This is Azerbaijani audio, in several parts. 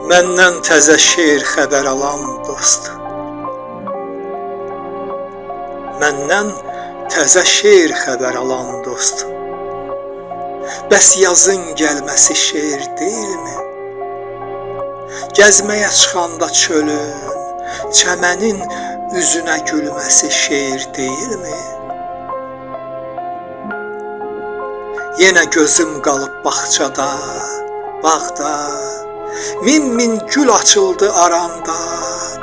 Məndən təzə şeir xəbər alan dost. Məndən təzə şeir xəbər alan dost. Bəs yazın gəlməsi şeir deyilmi? Gəzməyə çıxanda çölün, çəmənin üzünə gülməsi şeir deyilmi? Yenə gözüm qalıb bağçada, bağda, min gül açıldı aranda,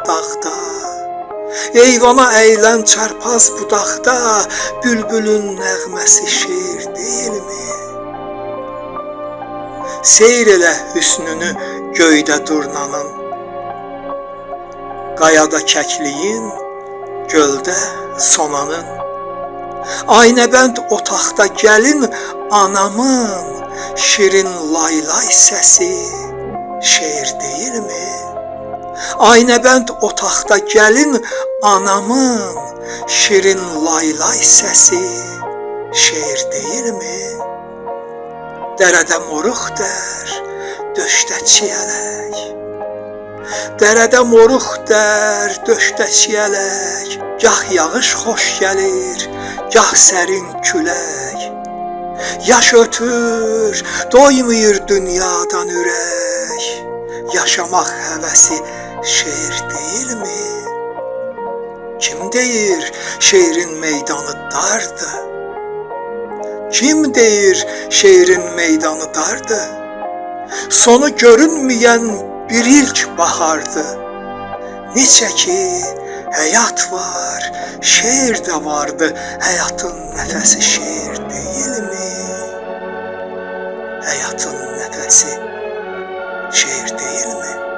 dağda. Eyvana əyilən çarpaz budaqda, bülbülün nəğməsi şeir deyilmi? Seyr elə hüsnünü göydə durnanın, qayada kəkliyin, göldə sonanın. Aynəbənd otaqda gəlin anamın, şirin laylay səsi şeir deyilmi? Aynəbənd otaqda gəlin anamın, şirin laylay səsi şeir deyilmi? Dərədə moruq dər, döşdə çiyələk. Dərədə moruq dər, döşdə çiyələk. Gah yağış xoş gəlir, gah sərin külək. Yaş ötür, doymayır dünyadan ürək. Yaşamaq həvəsi şeir deyilmi? Kim deyir şeirin meydanı dardır? Kim deyir şeirin meydanı dardır? Sonu görünməyən bir ilk bahardır. Neçə ki həyat var, şeir də vardı. Həyatın nəfəsi şeir deyilmi? Həyatın nəfəsi şeir deyilmi?